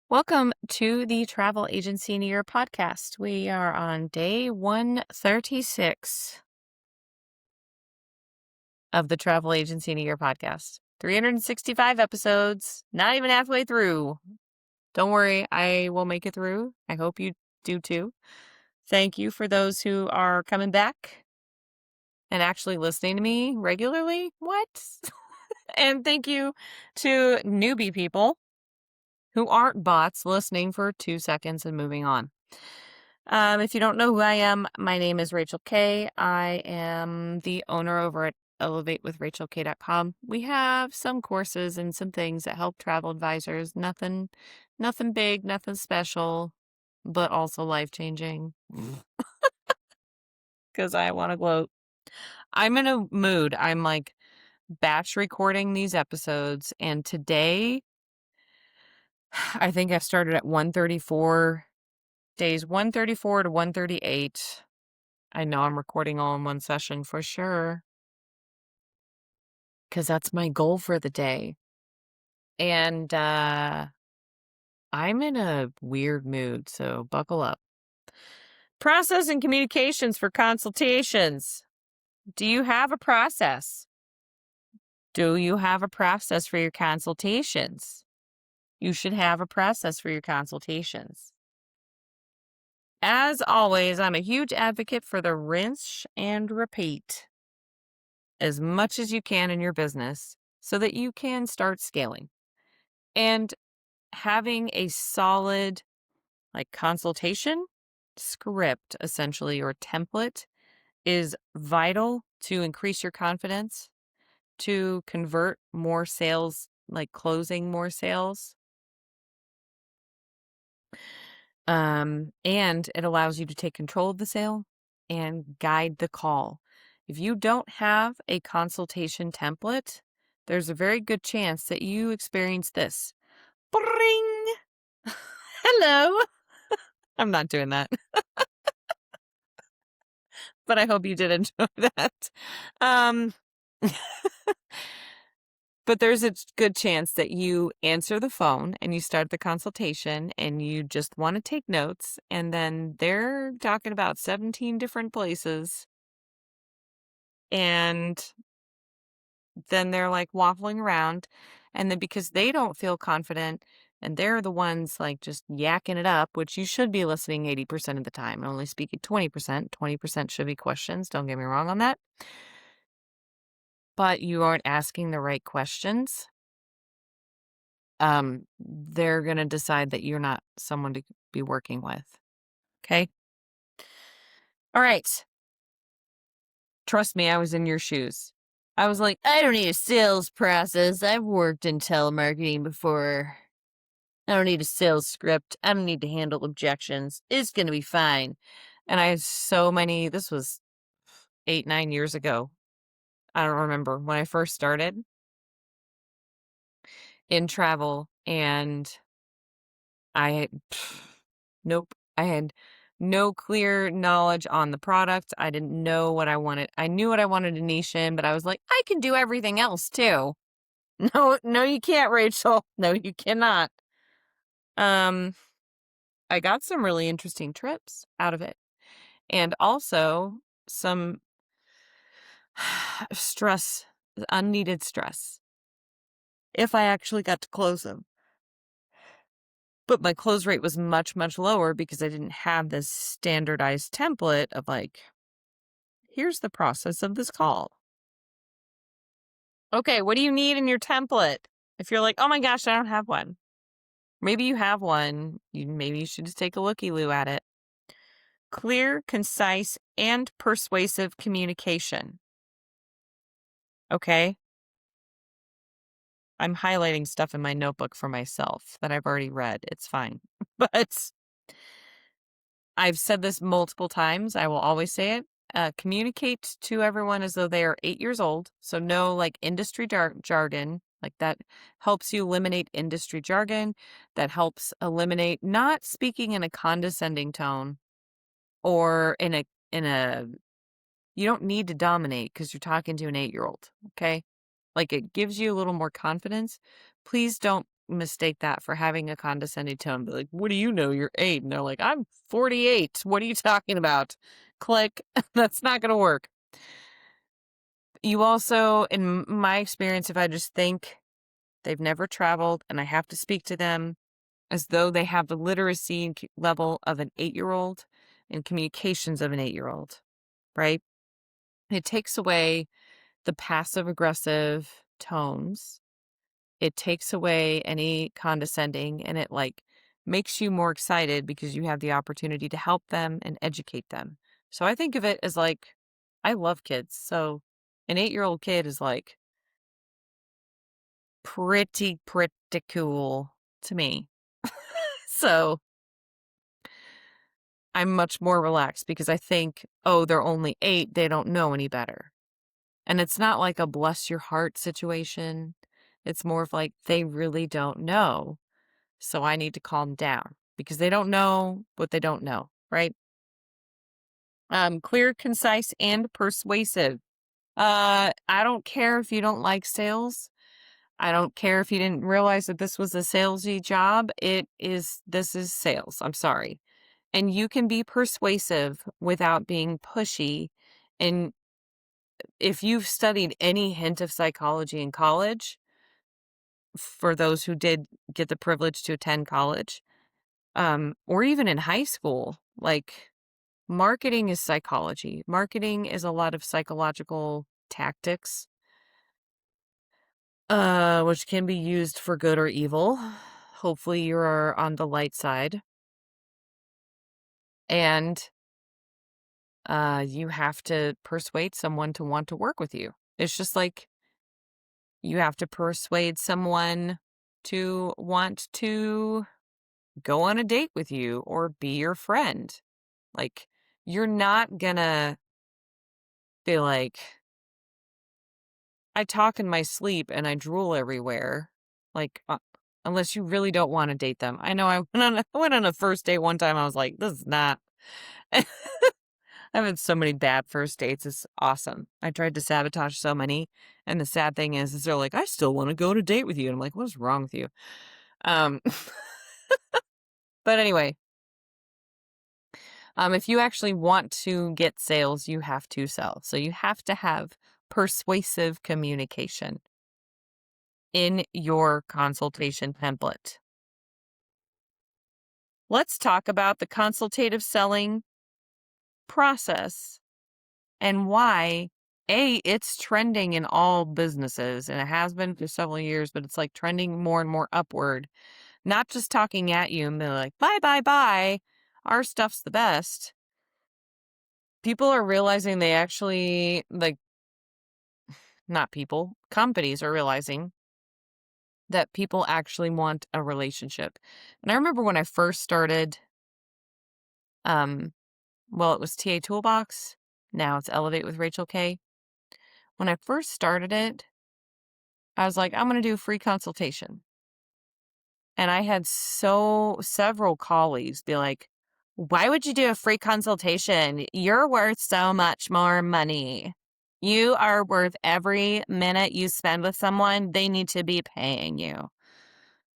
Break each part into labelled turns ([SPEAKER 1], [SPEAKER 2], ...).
[SPEAKER 1] Welcome to the Travel Agency New Year podcast. We are on day 136 of the Travel Agency New Year podcast. 365 episodes, not even halfway through. Don't worry, I will make it through. I hope you do too. Thank you for those who are coming back and actually listening to me regularly. What? And thank you to newbie people who aren't bots listening for 2 seconds and moving on. If you don't know who I am, my name is Rachel K. I am the owner over at elevatewithrachelk.com. We have some courses and some things that help travel advisors. Nothing big, nothing special, but also life-changing. Because I want to gloat. I'm in a mood. I'm like batch recording these episodes, and today I think I started at 134, days 134 to 138. I know I'm recording all in one session for sure, because that's my goal for the day. And I'm in a weird mood, so buckle up. Process and communications for consultations. Do you have a process? Do you have a process for your consultations? You should have a process for your consultations. As always, I'm a huge advocate for the rinse and repeat as much as you can in your business so that you can start scaling. And having a solid consultation script, essentially, or template is vital to increase your confidence, to convert more sales, like closing more sales. And it allows you to take control of the sale and guide the call. If you don't have a consultation template, there's a very good chance that you experience this. Bring! Hello! I'm not doing that. But I hope you did enjoy that. But there's a good chance that you answer the phone and you start the consultation and you just want to take notes, and then they're talking about 17 different places, and then they're like waffling around, and then because they don't feel confident and they're the ones like just yakking it up, which you should be listening 80% of the time and only speaking 20%. 20% should be questions. Don't get me wrong on that. But you aren't asking the right questions, they're going to decide that you're not someone to be working with. Okay? All right. Trust me, I was in your shoes. I was like, I don't need a sales process. I've worked in telemarketing before. I don't need a sales script. I don't need to handle objections. It's going to be fine. And I had so many, this was 8, 9 years ago. I don't remember when I first started in travel, and nope. I had no clear knowledge on the product. I didn't know what I wanted. I knew what I wanted to niche in, but I was like, I can do everything else too. No, you can't, Rachel. No, you cannot. I got some really interesting trips out of it, and also some stress, unneeded stress, if I actually got to close them. But my close rate was much, much lower because I didn't have this standardized template of like, here's the process of this call. Okay, what do you need in your template? If you're like, oh my gosh, I don't have one. Maybe you have one. Maybe you should just take a looky-loo at it. Clear, concise, and persuasive communication. Okay? I'm highlighting stuff in my notebook for myself that I've already read. It's fine. But I've said this multiple times. I will always say it. Communicate to everyone as though they are 8 years old. So no industry jargon. Like that helps you eliminate industry jargon. That helps eliminate not speaking in a condescending tone or in a you don't need to dominate because you're talking to an 8-year-old. Okay. Like it gives you a little more confidence. Please don't mistake that for having a condescending tone. Be like, what do you know? You're 8. And they're like, I'm 48. What are you talking about? Click. That's not going to work. You also, in my experience, if I just think they've never traveled and I have to speak to them as though they have the literacy level of an 8-year-old and communications of an 8-year-old, right? It takes away the passive aggressive tones. It takes away any condescending, and it makes you more excited because you have the opportunity to help them and educate them. So I think of it as I love kids. So an 8-year-old kid is pretty cool to me. So I'm much more relaxed because I think, oh, they're only 8. They don't know any better. And it's not like a bless your heart situation. It's more of they really don't know. So I need to calm down because they don't know what they don't know, right? Clear, concise, and persuasive. I don't care if you don't like sales. I don't care if you didn't realize that this was a salesy job. This is sales. I'm sorry. And you can be persuasive without being pushy. And if you've studied any hint of psychology in college, for those who did get the privilege to attend college, or even in high school, marketing is psychology. Marketing is a lot of psychological tactics, which can be used for good or evil. Hopefully you're on the light side. And you have to persuade someone to want to work with you. It's just like you have to persuade someone to want to go on a date with you or be your friend. You're not gonna be like, I talk in my sleep and I drool everywhere. Unless you really don't want to date them. I know I went on a first date one time. I was like, this is not. I've had so many bad first dates. It's awesome. I tried to sabotage so many. And the sad thing is they're like, I still want to go on a date with you. And I'm like, what's wrong with you? But anyway, if you actually want to get sales, you have to sell. So you have to have persuasive communication in your consultation template. Let's talk about the consultative selling process and why, it's trending in all businesses, and it has been for several years, but it's trending more and more upward. Not just talking at you and they're like, bye, bye, bye. Our stuff's the best. People are realizing they actually, not people, companies are realizing that people actually want a relationship. And I remember when I first started, it was TA Toolbox. Now it's Elevate with Rachel K. When I first started it, I was like, I'm going to do a free consultation. And I had several colleagues be like, why would you do a free consultation? You're worth so much more money. You are worth every minute you spend with someone. They need to be paying you.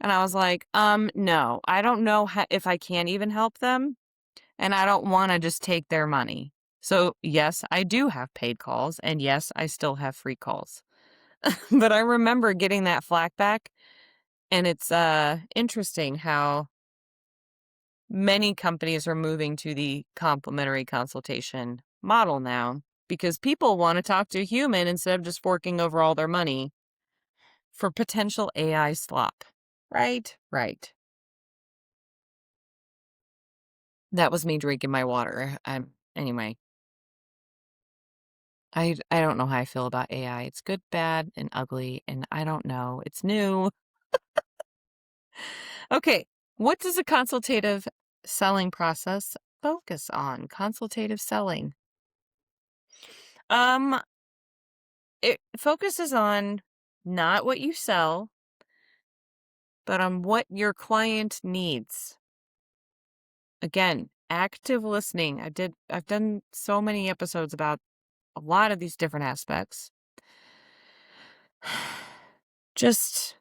[SPEAKER 1] And I was like, no, I don't know if I can even help them. And I don't want to just take their money. So yes, I do have paid calls. And yes, I still have free calls. But I remember getting that flack back. And it's interesting how many companies are moving to the complimentary consultation model now because people want to talk to a human instead of just forking over all their money for potential AI slop. Right? Right. That was me drinking my water. Anyway. I don't know how I feel about AI. It's good, bad, and ugly, and I don't know. It's new. Okay, what does a consultative selling process focus on? Consultative selling. It focuses on not what you sell, but on what your client needs. Again, active listening. I've done so many episodes about a lot of these different aspects. Just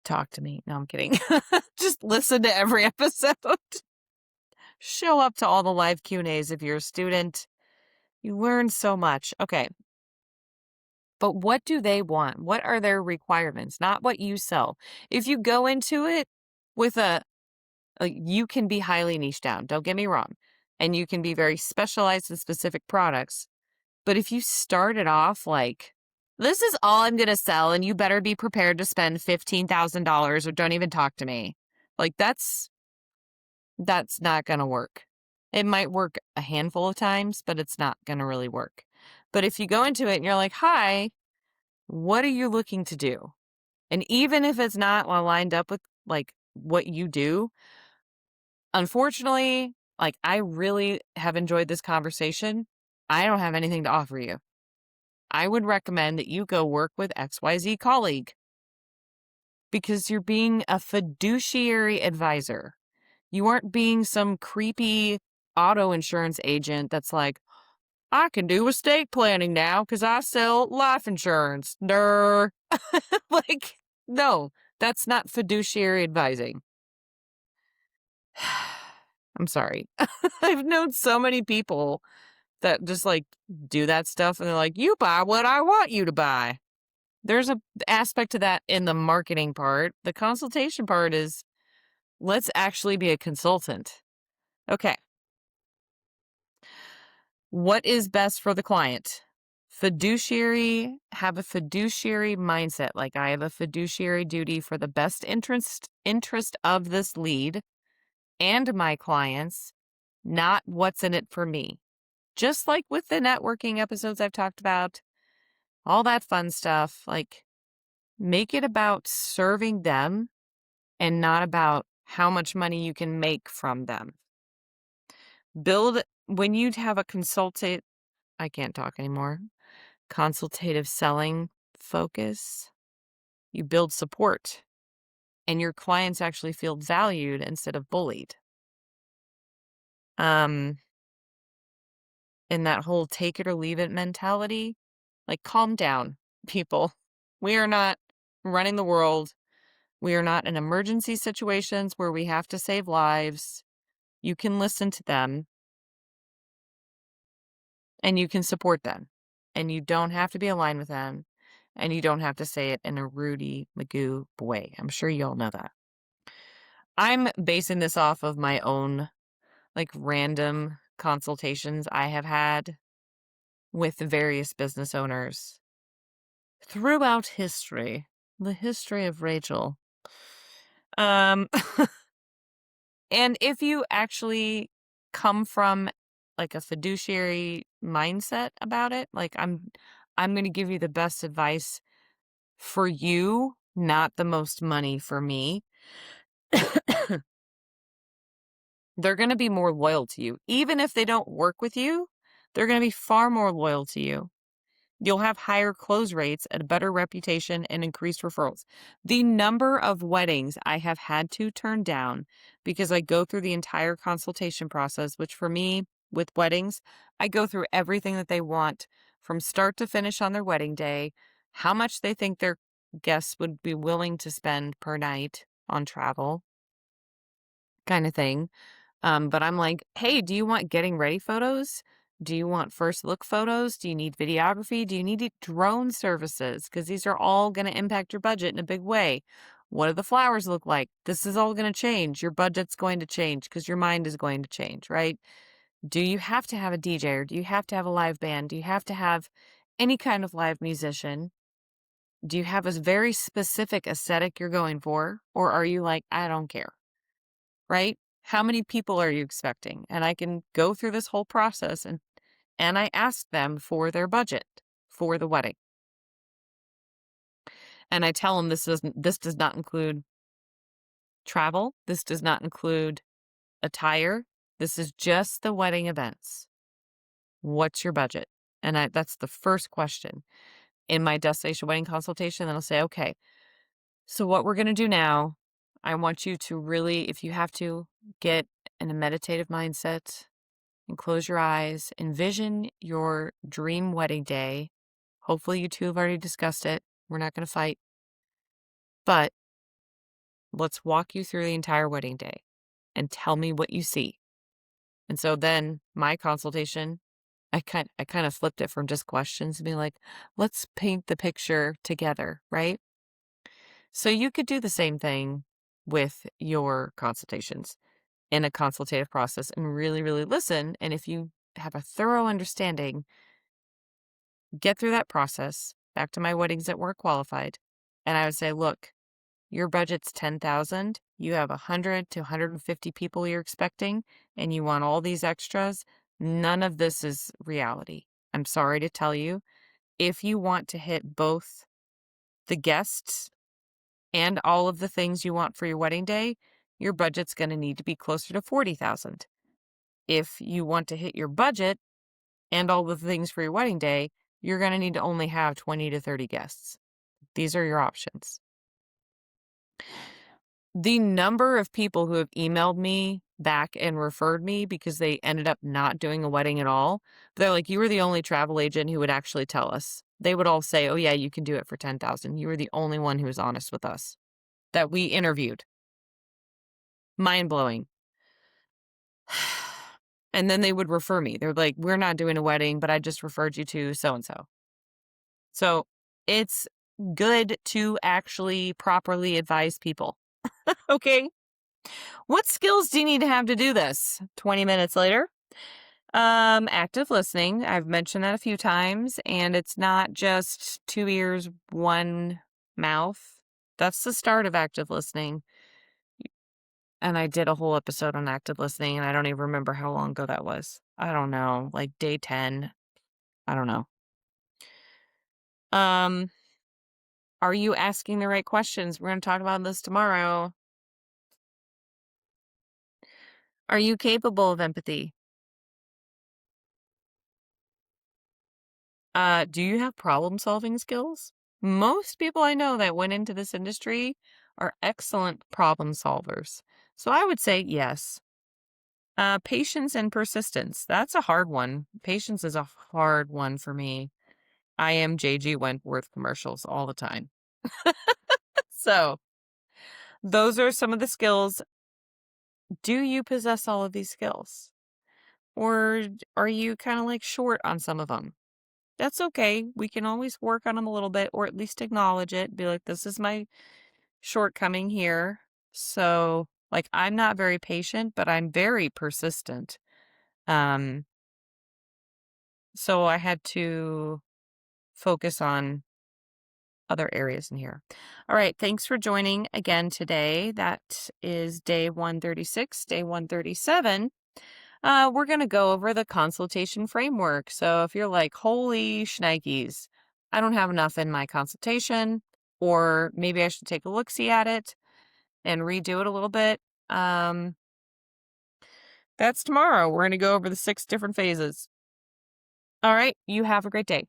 [SPEAKER 1] talk to me. No, I'm kidding. Just listen to every episode. Show up to all the live Q&As if you're a student. You learn so much. Okay. But what do they want? What are their requirements? Not what you sell. If you go into it with you can be highly niche down, don't get me wrong. And you can be very specialized in specific products. But if you start it off like, this is all I'm going to sell and you better be prepared to spend $15,000 or don't even talk to me. Like that's not going to work. It might work a handful of times, but it's not going to really work. But if you go into it and you're like, hi, what are you looking to do? And even if it's not lined up with like what you do, unfortunately, like I really have enjoyed this conversation. I don't have anything to offer you. I would recommend that you go work with XYZ colleague because you're being a fiduciary advisor. You aren't being some creepy auto insurance agent that's like, I can do estate planning now because I sell life insurance. Like, no, that's not fiduciary advising. I'm sorry. I've known so many people that just like do that stuff and they're like, you buy what I want you to buy. There's an aspect to that in the marketing part. The consultation part is let's actually be a consultant. Okay. What is best for the client? Have a fiduciary mindset. Like I have a fiduciary duty for the best interest of this lead and my clients, not what's in it for me. Just like with the networking episodes I've talked about, all that fun stuff, like make it about serving them and not about how much money you can make from them. When you have a I can't talk anymore, consultative selling focus, you build support and your clients actually feel valued instead of bullied. In that whole take it or leave it mentality, like calm down, people. We are not running the world. We are not in emergency situations where we have to save lives. You can listen to them and you can support them. And you don't have to be aligned with them. And you don't have to say it in a Rudy Magoo way. I'm sure you all know that. I'm basing this off of my own like random consultations I have had with various business owners throughout history, the history of Rachel. And if you actually come from like a fiduciary mindset about it, like I'm going to give you the best advice for you, not the most money for me. They're going to be more loyal to you. Even if they don't work with you, they're going to be far more loyal to you. You'll have higher close rates, a better reputation, and increased referrals. The number of weddings I have had to turn down because I go through the entire consultation process, which for me, with weddings, I go through everything that they want from start to finish on their wedding day, how much they think their guests would be willing to spend per night on travel, kind of thing. But I'm like, hey, do you want getting ready photos? Do you want first look photos? Do you need videography? Do you need drone services? Because these are all going to impact your budget in a big way. What do the flowers look like? This is all going to change. Your budget's going to change because your mind is going to change, right? Do you have to have a DJ or do you have to have a live band? Do you have to have any kind of live musician? Do you have a very specific aesthetic you're going for? Or are you like, I don't care, right? How many people are you expecting? And I can go through this whole process and I ask them for their budget for the wedding. And I tell them this does not include travel. This does not include attire. This is just the wedding events. What's your budget? And that's the first question in my destination wedding consultation. Then I'll say, okay, so what we're going to do now, I want you to really, if you have to, get in a meditative mindset and close your eyes. Envision your dream wedding day. Hopefully you two have already discussed it. We're not going to fight. But Let's walk you through the entire wedding day and tell me what you see. And so then my consultation, I kind of flipped it from just questions and be like, let's paint the picture together, right? So you could do the same thing with your consultations in a consultative process and really, really listen. And if you have a thorough understanding, get through that process. Back to my weddings that were qualified. And I would say, look, your budget's 10,000. You have 100 to 150 people you're expecting, and you want all these extras. None of this is reality. I'm sorry to tell you. If you want to hit both the guests and all of the things you want for your wedding day, your budget's going to need to be closer to 40,000. If you want to hit your budget and all the things for your wedding day, you're going to need to only have 20 to 30 guests. These are your options. The number of people who have emailed me back and referred me because they ended up not doing a wedding at all, they're like, you were the only travel agent who would actually tell us. They would all say, oh yeah, you can do it for 10,000. You were the only one who was honest with us that we interviewed. Mind blowing. And then they would refer me. They're like, we're not doing a wedding, but I just referred you to so-and-so. So it's good to actually properly advise people. Okay. What skills do you need to have to do this? 20 minutes later. Active listening. I've mentioned that a few times, and it's not just 2 ears, 1 mouth. That's the start of active listening. And I did a whole episode on active listening, and I don't even remember how long ago that was. I don't know, like day 10. I don't know. Are you asking the right questions? We're going to talk about this tomorrow. Are you capable of empathy? Do you have problem-solving skills? Most people I know that went into this industry are excellent problem solvers. So I would say yes. Patience and persistence. That's a hard one. Patience is a hard one for me. I am J.G. Wentworth commercials all the time. So those are some of the skills. Do you possess all of these skills? Or are you kind of like short on some of them? That's okay. We can always work on them a little bit, or at least acknowledge it. Be like, this is my shortcoming here. So, like, I'm not very patient, but I'm very persistent. So I had to focus on other areas in here. All right. Thanks for joining again today. That is day 136, day 137. We're going to go over the consultation framework. So if you're like, holy shnikes, I don't have enough in my consultation, or maybe I should take a look-see at it and redo it a little bit. That's tomorrow. We're going to go over the 6 different phases. All right. You have a great day.